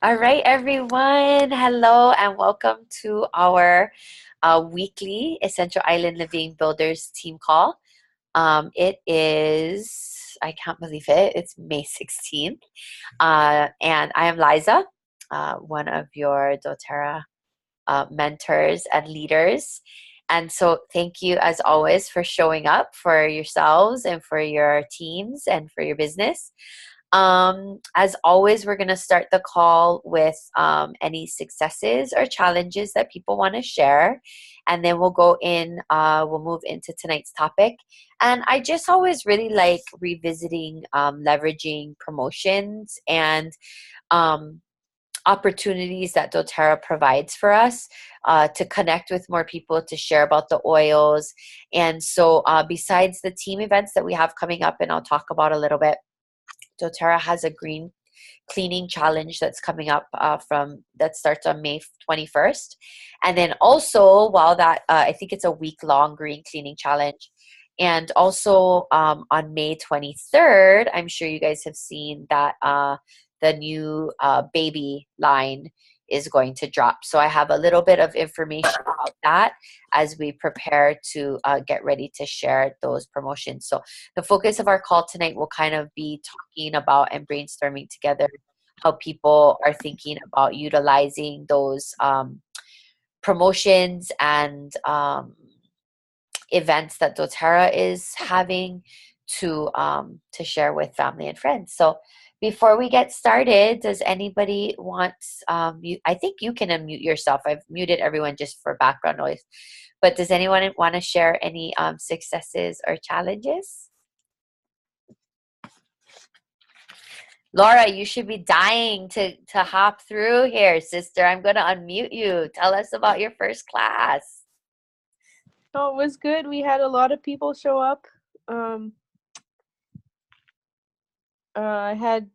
All right, everyone. Hello and welcome to our weekly Essential Island Living Builders team call. It is, I can't believe it, it's May 16th. And I am Liza, one of your doTERRA mentors and leaders. And so, thank you as always for showing up for yourselves and for your teams and for your business. As always, we're going to start the call with any successes or challenges that people want to share. And then we'll move into tonight's topic. And I just always really like revisiting leveraging promotions and um, opportunities that doTERRA provides for us to connect with more people, to share about the oils. And so, besides the team events that we have coming up, and I'll talk about a little bit, doTERRA has a green cleaning challenge that's coming up from that starts on May 21st. And then also, while that, I think it's a week long green cleaning challenge. And also on May 23rd, I'm sure you guys have seen that the new baby line is going to drop. So I have a little bit of information about that as we prepare to get ready to share those promotions. So the focus of our call tonight will kind of be talking about and brainstorming together how people are thinking about utilizing those promotions and events that doTERRA is having to share with family and friends. So before we get started, does anybody want I think you can unmute yourself. I've muted everyone just for background noise. But does anyone want to share any successes or challenges? Laura, you should be dying to hop through here, sister. I'm going to unmute you. Tell us about your first class. Oh, it was good. We had a lot of people show up. I had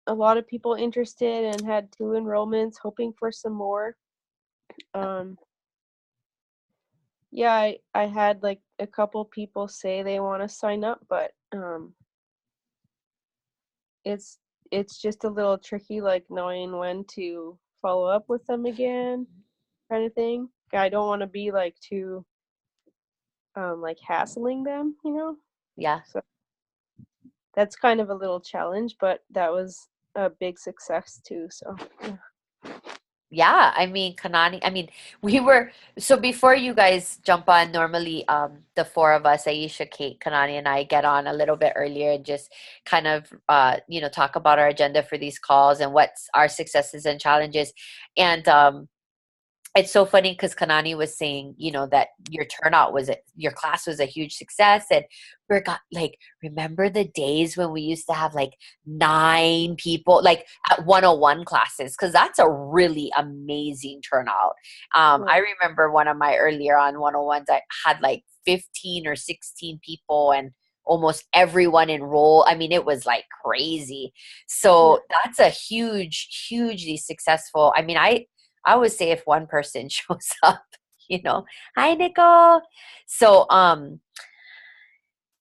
a lot of people interested and had 2 enrollments, hoping for some more. Yeah, I had like a couple people say they want to sign up, but it's just a little tricky, like knowing when to follow up with them again, kind of thing. I don't want to be like too like hassling them, Yeah. So that's kind of a little challenge, but that was a big success too. So yeah. Yeah, I mean, we were, so before you guys jump on, normally the four of us, Aisha, Kate, Kanani, and I get on a little bit earlier and just kind of talk about our agenda for these calls and what's our successes and challenges. And it's so funny because Kanani was saying, that your class was a huge success. And we got like, remember the days when we used to have like 9 people, like at 101 classes, because that's a really amazing turnout. I remember one of my earlier on 101s, I had like 15 or 16 people and almost everyone enrolled. I mean, it was like crazy. So that's a hugely successful. I mean, I always say if one person shows up, hi Nicole. So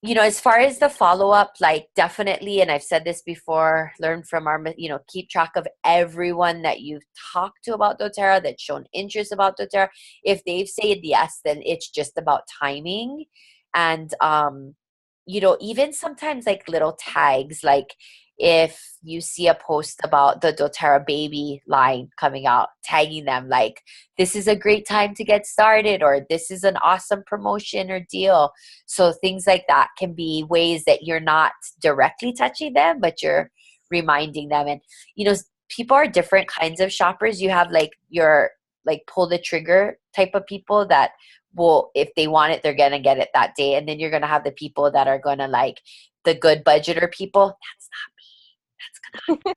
as far as the follow-up, like definitely, and I've said this before, learn from keep track of everyone that you've talked to about doTERRA, that's shown interest about doTERRA. If they've said yes, then it's just about timing. And even sometimes like little tags, like if you see a post about the doTERRA baby line coming out, tagging them like, this is a great time to get started, or this is an awesome promotion or deal. So things like that can be ways that you're not directly touching them, but you're reminding them. And, people are different kinds of shoppers. You have like your like pull the trigger type of people that will, if they want it, they're going to get it that day. And then you're going to have the people that are going to like the good budgeter people. That's not me. That's gonna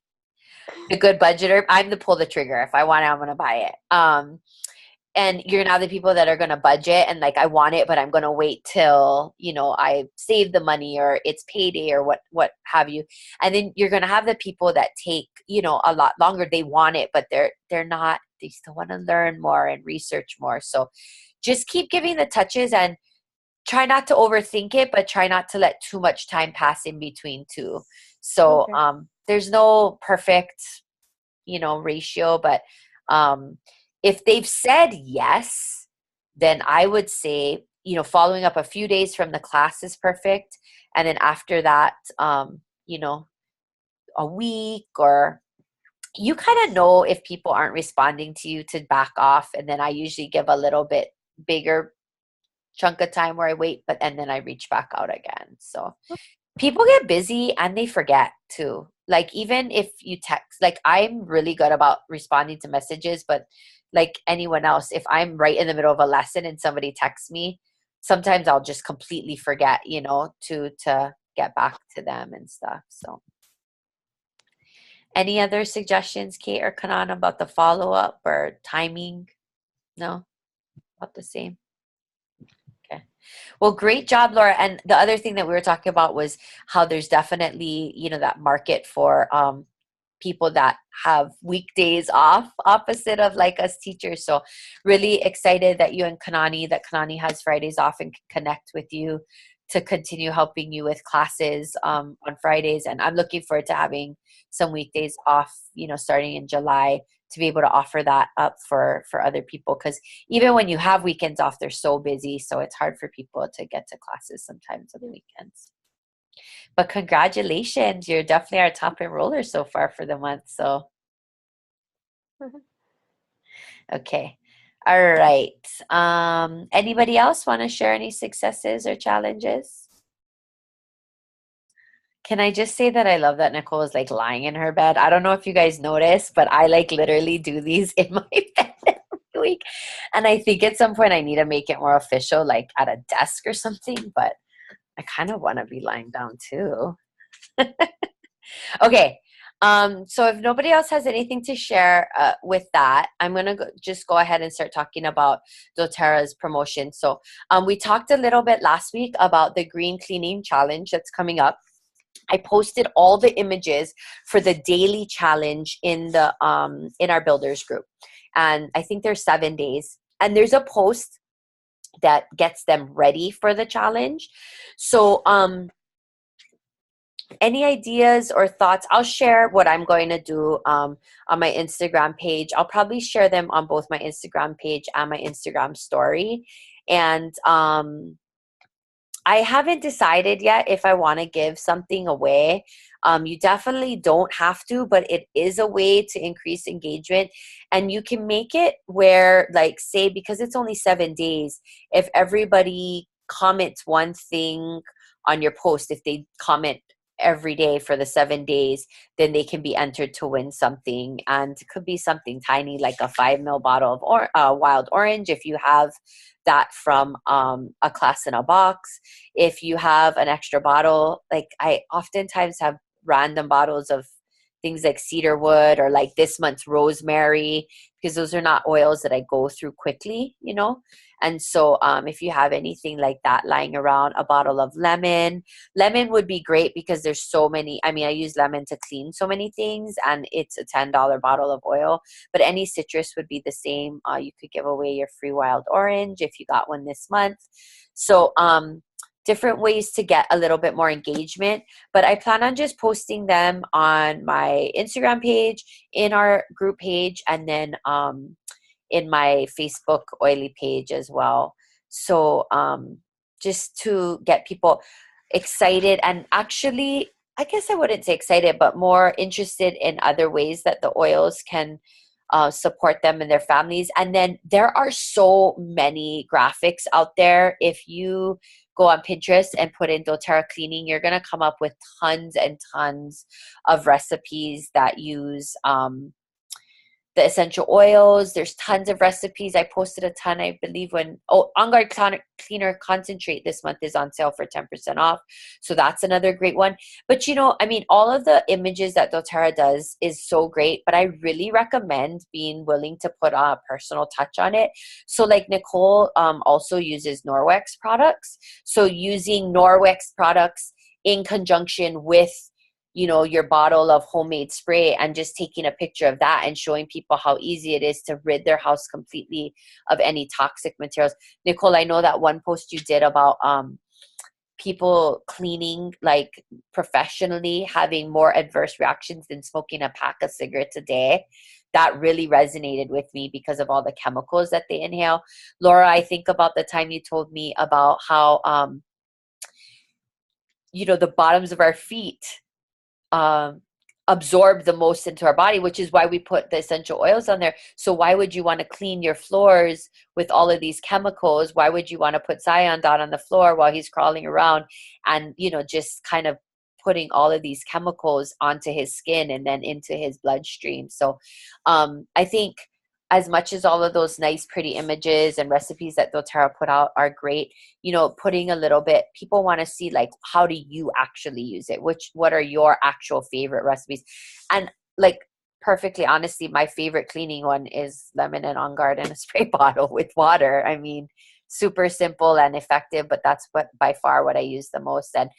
the good budgeter. I'm the pull the trigger. If I want it, I'm gonna buy it. And you're gonna have the people that are gonna budget and like, I want it, but I'm gonna wait till I save the money or it's payday or what have you. And then you're gonna have the people that take a lot longer. They want it, but they're not. They still want to learn more and research more. So just keep giving the touches and try not to overthink it, but try not to let too much time pass in between too. So there's no perfect ratio. But if they've said yes, then I would say, following up a few days from the class is perfect. And then after that, you know, a week, or you kind of know if people aren't responding to you to back off. And then I usually give a little bit bigger chunk of time where I wait, and then I reach back out again. So people get busy and they forget too. Like, even if you text, like, I'm really good about responding to messages, but like anyone else, if I'm right in the middle of a lesson and somebody texts me, sometimes I'll just completely forget, to get back to them and stuff. So any other suggestions, Kate or Kanan, about the follow-up or timing? No? About the same? Okay. Well, great job, Laura. And the other thing that we were talking about was how there's definitely, that market for people that have weekdays off, opposite of like us teachers. So really excited that that Kanani has Fridays off and can connect with you to continue helping you with classes on Fridays. And I'm looking forward to having some weekdays off, starting in July, to be able to offer that up for other people. Because even when you have weekends off, they're so busy. So it's hard for people to get to classes sometimes on the weekends. But congratulations, you're definitely our top enroller so far for the month. So, okay. All right. Anybody else want to share any successes or challenges? Can I just say that I love that Nicole is like lying in her bed? I don't know if you guys notice, but I like literally do these in my bed every week. And I think at some point I need to make it more official, like at a desk or something, but I kind of want to be lying down too. Okay. So if nobody else has anything to share with that, I'm going to just go ahead and start talking about doTERRA's promotion. So we talked a little bit last week about the green cleaning challenge that's coming up. I posted all the images for the daily challenge in our builders group. And I think there's 7 days. And there's a post that gets them ready for the challenge. So any ideas or thoughts? I'll share what I'm going to do on my Instagram page. I'll probably share them on both my Instagram page and my Instagram story. And I haven't decided yet if I want to give something away. You definitely don't have to, but it is a way to increase engagement. And you can make it where, like, say, because it's only 7 days, if everybody comments one thing on your post, if they comment every day for the 7 days, then they can be entered to win something. And it could be something tiny, like a 5 ml bottle of wild orange, if you have that from a class in a box. If you have an extra bottle, like I oftentimes have random bottles of things like cedar wood, or like this month's rosemary, because those are not oils that I go through quickly, And so if you have anything like that lying around, a bottle of lemon would be great, because there's so many. I mean, I use lemon to clean so many things, and it's a $10 bottle of oil. But any citrus would be the same. You could give away your free wild orange if you got one this month. So different ways to get a little bit more engagement. But I plan on just posting them on my Instagram page, in our group page, and then in my Facebook Oily page as well. So just to get people excited, and actually, I guess I wouldn't say excited, but more interested in other ways that the oils can support them and their families. And then there are so many graphics out there. If you go on Pinterest and put in doTERRA cleaning, you're going to come up with tons and tons of recipes that use the essential oils. There's tons of recipes. I posted a ton, I believe, On Guard Cleaner Concentrate this month is on sale for 10% off. So that's another great one. But I mean, all of the images that doTERRA does is so great, but I really recommend being willing to put a personal touch on it. So like Nicole also uses Norwex products. So using Norwex products in conjunction with your bottle of homemade spray, and just taking a picture of that and showing people how easy it is to rid their house completely of any toxic materials. Nicole, I know that one post you did about people cleaning like professionally having more adverse reactions than smoking a pack of cigarettes a day. That really resonated with me because of all the chemicals that they inhale. Laura, I think about the time you told me about how, the bottoms of our feet um, absorb the most into our body, which is why we put the essential oils on there. So why would you want to clean your floors with all of these chemicals? Why would you want to put Zion down on the floor while he's crawling around and, just kind of putting all of these chemicals onto his skin and then into his bloodstream? So I think as much as all of those nice, pretty images and recipes that doTERRA put out are great, putting a little bit, people want to see like, how do you actually use it? What are your actual favorite recipes? And like, perfectly honestly, my favorite cleaning one is lemon and On Guard in a spray bottle with water. I mean, super simple and effective, but that's by far what I use the most. And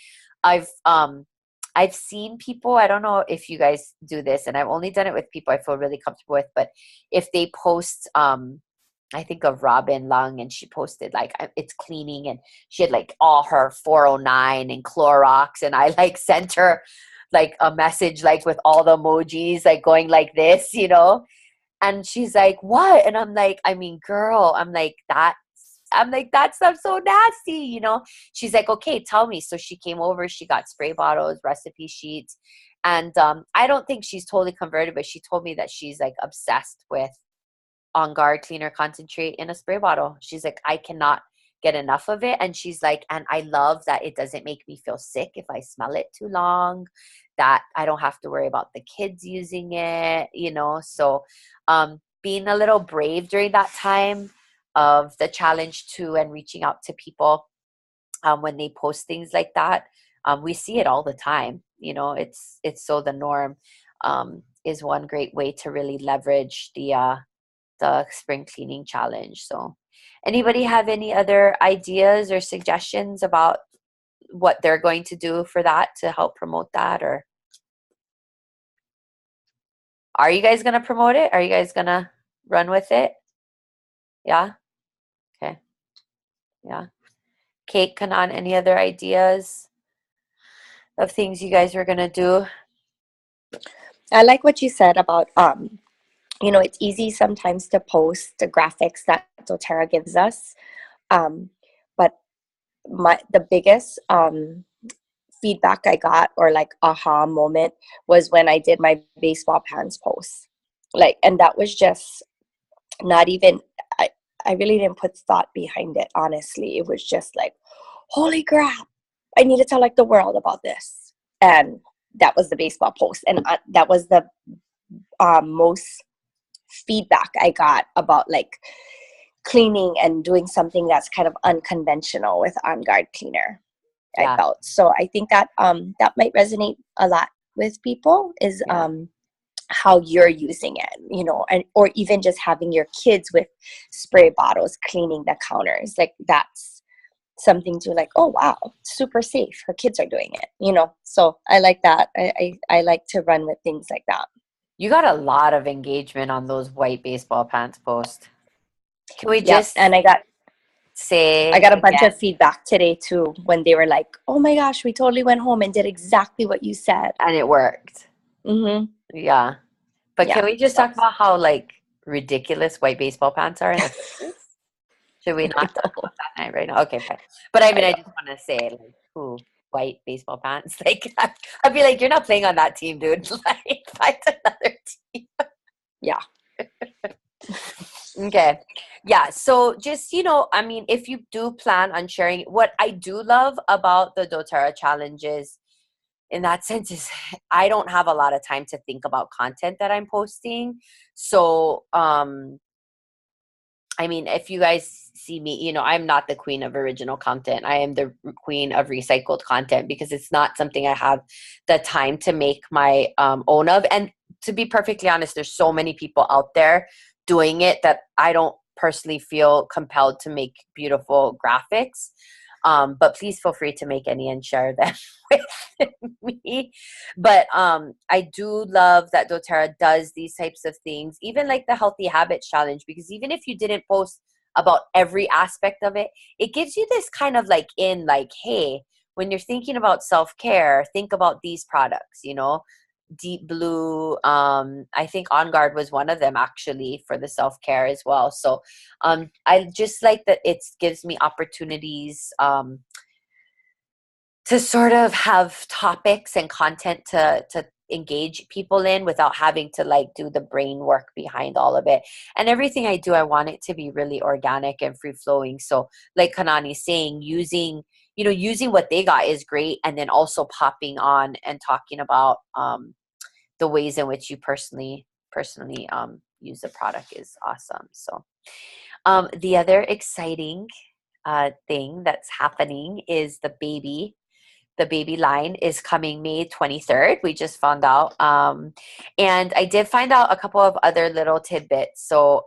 I've seen people, I don't know if you guys do this, and I've only done it with people I feel really comfortable with, but if they post, I think of Robin Lung, and she posted like, it's cleaning, and she had like all her 409 and Clorox, and I like sent her like a message like with all the emojis like going like this, and she's like, what? And I'm like, I mean, girl, that stuff's so nasty, She's like, okay, tell me. So she came over, she got spray bottles, recipe sheets. And I don't think she's totally converted, but she told me that she's like obsessed with On Guard cleaner concentrate in a spray bottle. She's like, I cannot get enough of it. And she's like, and I love that it doesn't make me feel sick if I smell it too long, that I don't have to worry about the kids using it, So being a little brave during that time of the challenge too, and reaching out to people when they post things like that. We see it all the time. It's so the norm, is one great way to really leverage the spring cleaning challenge. So anybody have any other ideas or suggestions about what they're going to do for that to help promote that? Or are you guys going to promote it? Are you guys going to run with it? Yeah. Okay. Yeah. Kate, Kanan, any other ideas of things you guys were going to do? I like what you said about, it's easy sometimes to post the graphics that doTERRA gives us. But the biggest feedback I got, or like aha moment, was when I did my baseball pants post. Like, and that was just not even, I really didn't put thought behind it, honestly. It was just like, holy crap, I need to tell like the world about this. And that was the baseball post. And that was the most feedback I got about like cleaning and doing something that's kind of unconventional with On Guard cleaner. Yeah. I felt. So I think that that might resonate a lot with people, is how you're using it, and or even just having your kids with spray bottles cleaning the counters. Like, that's something to like, oh wow, super safe. Her kids are doing it, So I like that. I like to run with things like that. You got a lot of engagement on those white baseball pants posts. Can we just and I got a bunch again, of feedback today too, when they were like, oh my gosh, we totally went home and did exactly what you said. and it worked. Mm-hmm. Yeah. But can we just talk about how like ridiculous white baseball pants are in the pictures? Should we not talk about that night right now? Okay, fine. But I mean, I just want to say, like, ooh, white baseball pants. Like, I'd be like, you're not playing on that team, dude. Like, find another team. Yeah. Okay. Yeah. So just, I mean, if you do plan on sharing, what I do love about the doTERRA challenges in that sense is I don't have a lot of time to think about content that I'm posting. So, I mean, if you guys see me, I'm not the queen of original content. I am the queen of recycled content, because it's not something I have the time to make my own of. And to be perfectly honest, there's so many people out there doing it that I don't personally feel compelled to make beautiful graphics. But please feel free to make any and share them with me. But I do love that doTERRA does these types of things, even like the Healthy Habits Challenge, because even if you didn't post about every aspect of it, it gives you this kind of like hey, when you're thinking about self-care, think about these products, Deep Blue. I think On Guard was one of them actually for the self-care as well. So I just like that it gives me opportunities to sort of have topics and content to engage people in without having to like do the brain work behind all of it. And everything I do, I want it to be really organic and free flowing. So like Kanani's saying, using what they got is great. And then also popping on and talking about the ways in which you personally use the product is awesome. So the other exciting thing that's happening is the baby line is coming May 23rd. We just found out. And I did find out a couple of other little tidbits. So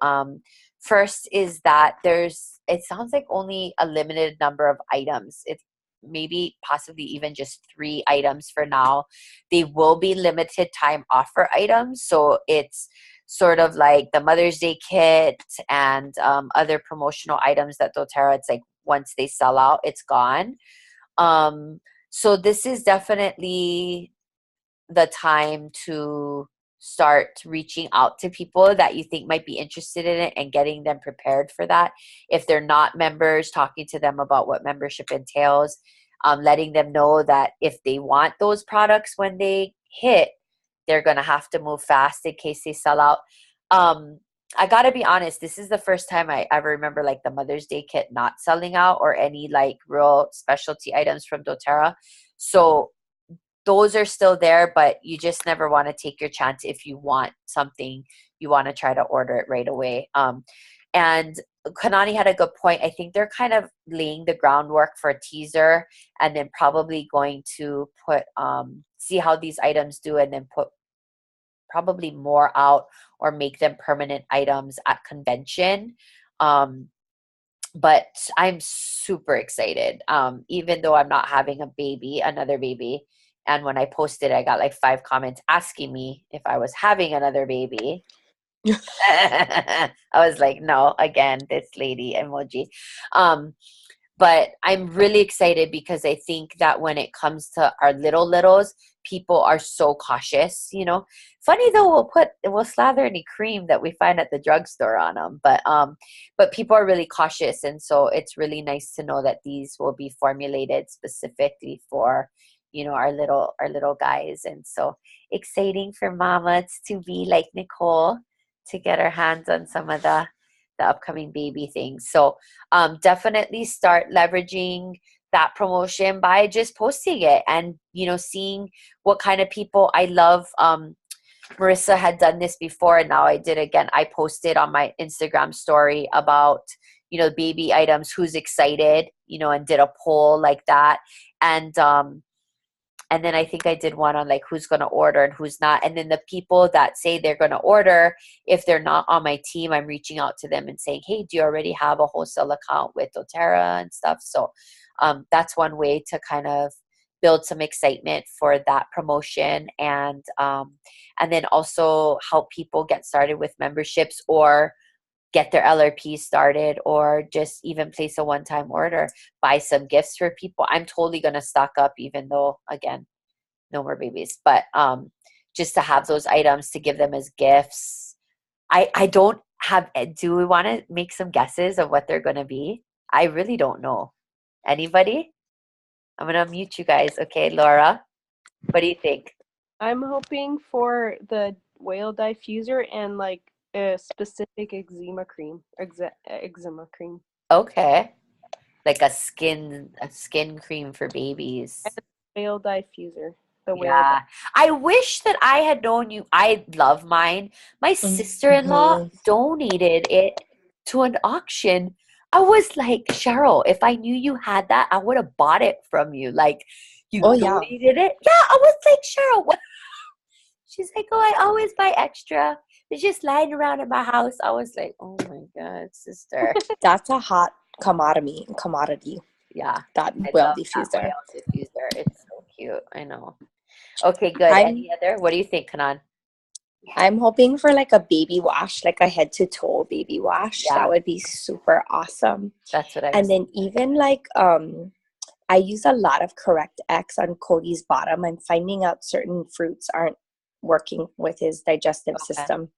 first is that it sounds like only a limited number of items. It's maybe possibly even just 3 items for now. They will be limited time offer items. So it's sort of like the Mother's Day kit and other promotional items that doTERRA, it's like once they sell out, it's gone. So this is definitely the time to start reaching out to people that you think might be interested in it and getting them prepared for that. If they're not members, talking to them about what membership entails, letting them know that if they want those products when they hit, they're going to have to move fast in case they sell out. I got to be honest, this is the first time I ever remember like the Mother's Day kit not selling out or any like real specialty items from doTERRA. So those are still there, but you just never want to take your chance. If you want something, you want to try to order it right away. And Kanani had a good point. I think they're kind of laying the groundwork for a teaser and then probably going to put, see how these items do and then put probably more out or make them permanent items at convention. But I'm super excited. Even though I'm not having another baby. And when I posted, I got like 5 comments asking me if I was having another baby. I was like, no, again, this lady emoji. But I'm really excited because I think that when it comes to our littles, people are so cautious, Funny though, we'll slather any cream that we find at the drugstore on them, but people are really cautious, and so it's really nice to know that these will be formulated specifically for, our little guys, and so exciting for mamas to be like Nicole to get her hands on some of the upcoming baby things. So definitely start leveraging that promotion by just posting it and, seeing what kind of people. I love, Marissa had done this before and now I did again. I posted on my Instagram story about, baby items, who's excited, and did a poll like that. And then I think I did one on like who's going to order and who's not. And then the people that say they're going to order, if they're not on my team, I'm reaching out to them and saying, hey, do you already have a wholesale account with doTERRA and stuff? So that's one way to kind of build some excitement for that promotion, and then also help people get started with memberships or get their LRP started, or just even place a one-time order, buy some gifts for people. I'm totally going to stock up, even though, again, no more babies, but just to have those items to give them as gifts. I don't have, do we want to make some guesses of what they're going to be? I really don't know. Anybody? I'm going to mute you guys. Okay, Laura, what do you think? I'm hoping for the whale diffuser and like a specific eczema cream. Okay. Like a skin cream for babies. And whale diffuser. The whale. Yeah. I wish that I had known you. I love mine. My sister-in-law donated it to an auction. I was like, Cheryl, if I knew you had that, I would have bought it from you. Like, you donated it? Yeah, I was like, Cheryl, what? She's like, oh, I always buy extra. It's just lying around in my house. I was like, oh my God, sister. That's a hot commodity. Yeah. That whale diffuser. It's so cute. I know. Okay, good. Any other? What do you think, Kanan? I'm hoping for like a baby wash, like a head to toe baby wash. Yeah. That would be super awesome. That's what I was And then even like I use a lot of Correct X on Cody's bottom. I'm finding out certain fruits aren't working with his digestive Okay. system.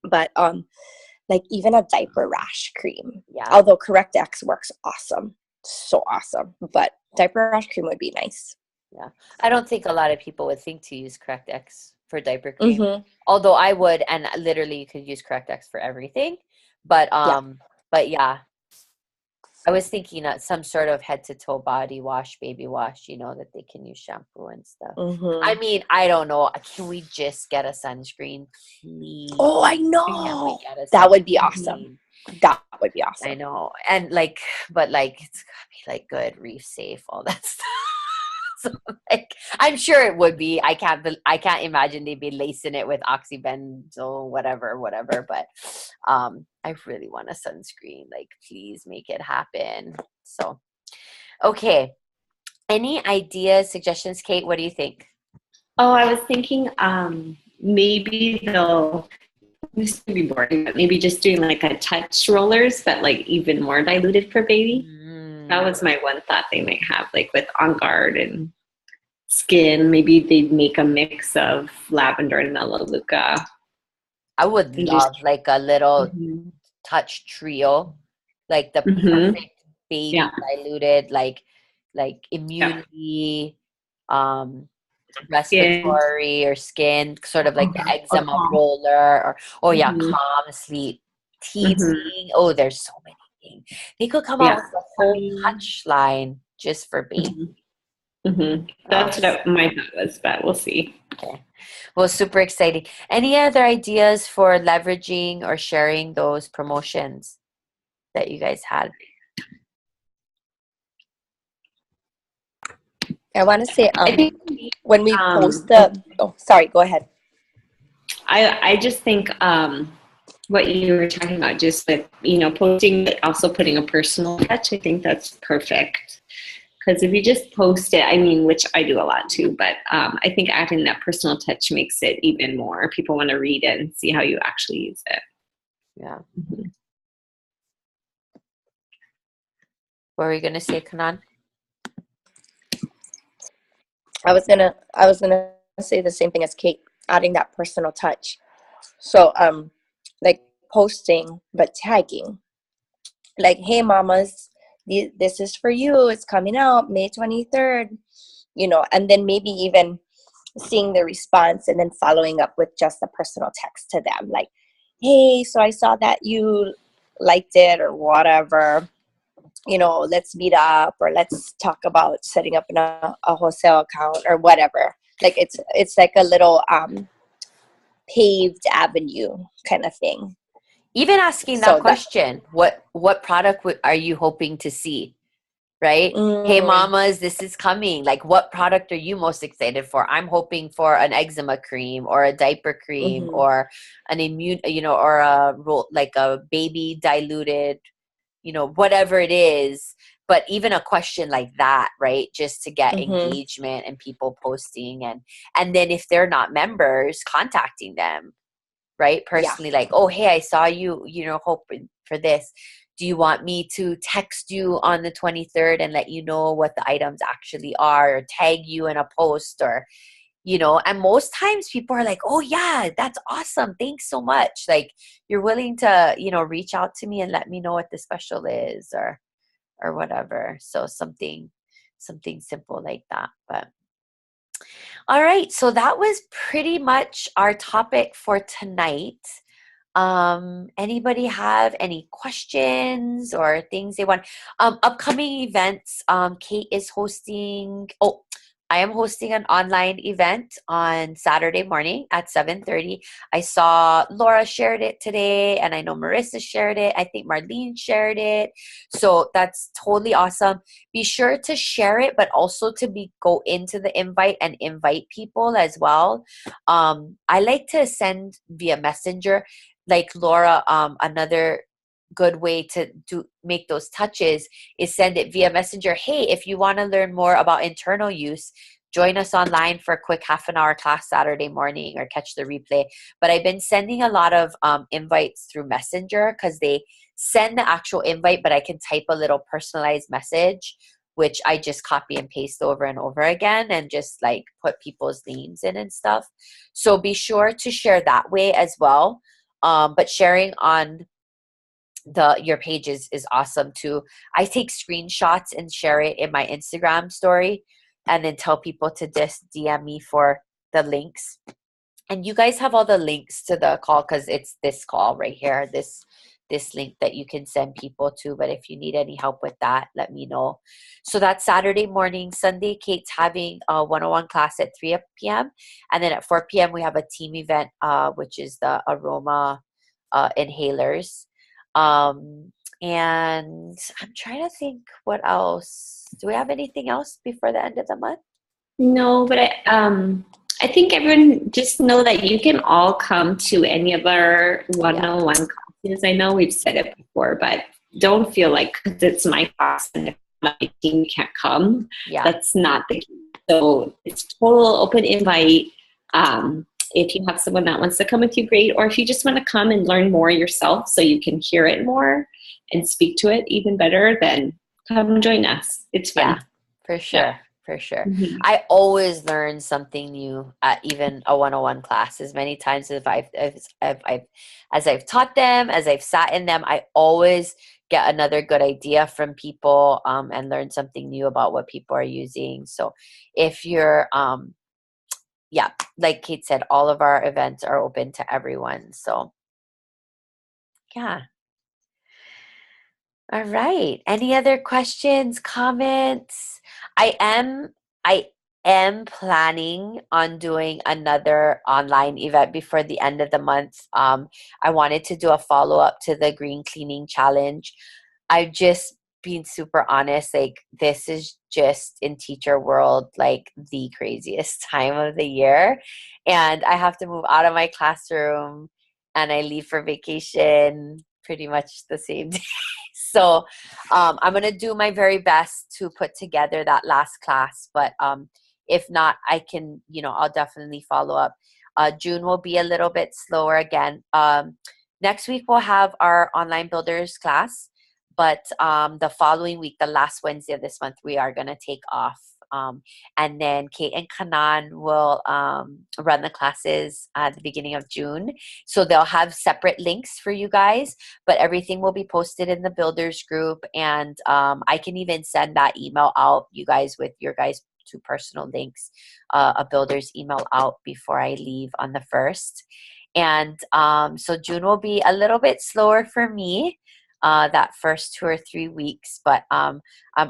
But like even a diaper rash cream. Yeah. Although Correct X works awesome. So awesome. But diaper rash cream would be nice. Yeah. I don't think a lot of people would think to use Correct X for diaper cream. Mm-hmm. Although I would, and literally you could use Correct X for everything. But yeah, I was thinking some sort of head to toe body wash, baby wash, that they can use shampoo and stuff. Mm-hmm. I mean, I don't know. Can we just get a sunscreen, please? Oh, I Can we know. get a That would be sunscreen? awesome. That would be awesome. I know. And but it's gotta be good, reef safe, all that stuff. So I'm sure it would be. I can't imagine they'd be lacing it with oxybenzone, whatever. But I really want a sunscreen. Please make it happen. So okay. Any ideas, suggestions, Kate? What do you think? Oh, I was thinking maybe this could be boring, but maybe just doing a touch rollers, but even more diluted for baby. That was my one thought they might have, with On Guard and Skin. Maybe they'd make a mix of lavender and melaleuca. I would love a little touch trio, the perfect baby diluted, immunity, respiratory or skin, sort of the eczema roller, or calm sleep, teething. Oh, there's so many things. They could come out with a whole touch line just for baby. That's what my thought was, but we'll see. Okay. Well, super exciting. Any other ideas for leveraging or sharing those promotions that you guys had? I want to say I think when we post the sorry, go ahead. I just think what you were talking about, just posting, but also putting a personal touch. I think that's perfect. Because if you just post it, which I do a lot too, but I think adding that personal touch makes it even more. People want to read it and see how you actually use it. Yeah. What were you gonna say, Kanan? I was gonna say the same thing as Kate, adding that personal touch. So posting but tagging. Hey mamas, this is for you. It's coming out May 23rd. And then maybe even seeing the response and then following up with just a personal text to them. Hey, so I saw that you liked it or whatever. Let's meet up or let's talk about setting up a wholesale account or whatever. It's like a little paved avenue kind of thing. Even asking that question, what product are you hoping to see? Right? Hey mamas, this is coming. What product are you most excited for? I'm hoping for an eczema cream or a diaper cream or an immune, or a baby diluted, whatever it is. But even a question like that, right? Just to get engagement and people posting and then if they're not members, contacting them, right? Personally, oh, hey, I saw you, hoping for this. Do you want me to text you on the 23rd and let you know what the items actually are, or tag you in a post, or, and most times people are oh yeah, that's awesome. Thanks so much. You're willing to, reach out to me and let me know what the special is or whatever. So something simple like that. But all right. So that was pretty much our topic for tonight. Anybody have any questions or things they want? Upcoming events. Kate is hosting. I am hosting an online event on Saturday morning at 7:30. I saw Laura shared it today, and I know Marissa shared it. I think Marlene shared it. So that's totally awesome. Be sure to share it, but also to go into the invite and invite people as well. I like to send via Messenger. Laura, another good way to make those touches is send it via Messenger. Hey, if you want to learn more about internal use, join us online for a quick half-an-hour class Saturday morning or catch the replay. But I've been sending a lot of invites through Messenger because they send the actual invite, but I can type a little personalized message which I just copy and paste over and over again and just like put people's names in and stuff. So be sure to share that way as well. But sharing on your pages is awesome too. I take screenshots and share it in my Instagram story and then tell people to just DM me for the links. And you guys have all the links to the call because it's this call right here, this link that you can send people to. But if you need any help with that, let me know. So that's Saturday morning. Sunday, Kate's having a 101 class at 3 p.m. And then at 4 p.m., we have a team event, which is the aroma inhalers. And I'm trying to think what else. Do we have anything else before the end of the month? No, but I think everyone just know that you can all come to any of our one-on-one classes. I know we've said it before, but don't feel like because it's my class and if my team can't come. Yeah. That's not the case. So it's total open invite. If you have someone that wants to come with you, great. Or if you just want to come and learn more yourself so you can hear it more and speak to it even better, then come join us. It's fun. Yeah, for sure. Yeah. For sure. Mm-hmm. I always learn something new at even a 101 class. As many times as I've taught them, as I've sat in them, I always get another good idea from people and learn something new about what people are using. So if you're like Kate said, all of our events are open to everyone. So yeah. All right. Any other questions, comments? I am planning on doing another online event before the end of the month. I wanted to do a follow-up to the green cleaning challenge. I've just been super honest, like this is just in teacher world like the craziest time of the year. And I have to move out of my classroom and I leave for vacation pretty much the same day. So I'm going to do my very best to put together that last class. But if not, I can, I'll definitely follow up. June will be a little bit slower again. Next week, we'll have our online builders class. But the following week, the last Wednesday of this month, we are going to take off. And then Kate and Kanan will run the classes at the beginning of June. So they'll have separate links for you guys, but everything will be posted in the builders group. And I can even send that email out, you guys, with your guys' 2 personal links, a builders email out before I leave on the 1st. And so June will be a little bit slower for me. That first 2 or 3 weeks, but I'm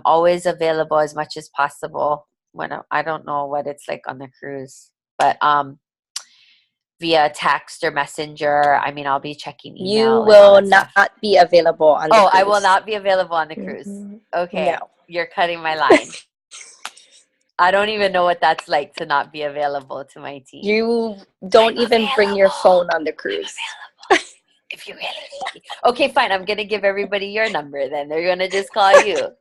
always available as much as possible when I don't know what it's like on the cruise, but via text or messenger. I mean, I'll be checking email. You will not be available on the cruise. I will not be available on the cruise. Mm-hmm. Okay, no. You're cutting my line. I don't even know what that's like to not be available to my team. You don't even bring your phone on the cruise. If you really need. Okay, fine. I'm gonna give everybody your number then. They're gonna just call you.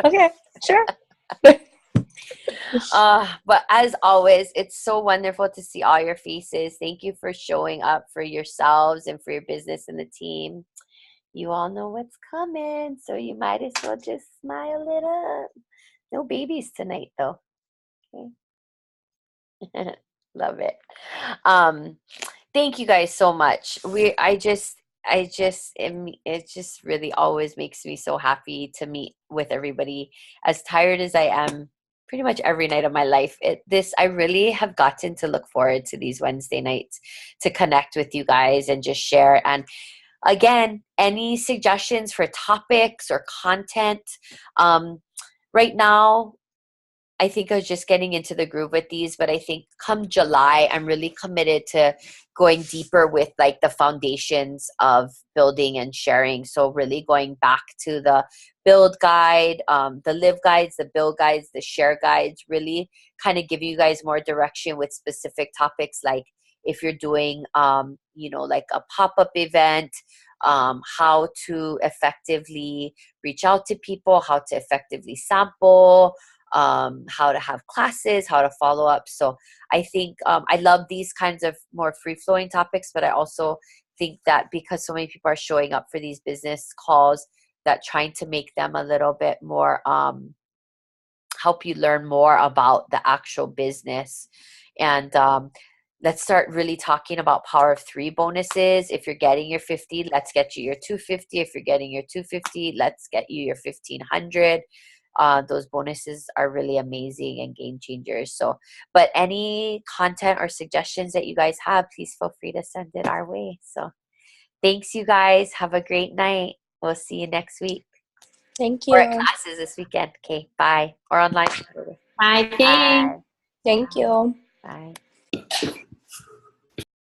Okay, sure. But as always, it's so wonderful to see all your faces. Thank you for showing up for yourselves and for your business and the team. You all know what's coming, so you might as well just smile it up. No babies tonight, though. Okay. Love it. Thank you guys so much. It just really always makes me so happy to meet with everybody. As tired as I am pretty much every night of my life, I really have gotten to look forward to these Wednesday nights to connect with you guys and just share. And again, any suggestions for topics or content? Right now, I think I was just getting into the groove with these, but I think come July, I'm really committed to going deeper with like the foundations of building and sharing. So really going back to the build guide, the live guides, the build guides, the share guides, really kind of give you guys more direction with specific topics. Like if you're doing, like a pop-up event, how to effectively reach out to people, how to effectively sample, how to have classes, how to follow up. So I think I love these kinds of more free-flowing topics, but I also think that because so many people are showing up for these business calls, that trying to make them a little bit more help you learn more about the actual business. And let's start really talking about power of 3 bonuses. If you're getting your 50, let's get you your 250. If you're getting your 250, let's get you your 1500. Those bonuses are really amazing and game changers. So, but any content or suggestions that you guys have, please feel free to send it our way. So thanks, you guys. Have a great night. We'll see you next week. Thank Or at you. classes this weekend. Okay, bye. Or online. Bye. Thanks. Bye. Thank you. Bye.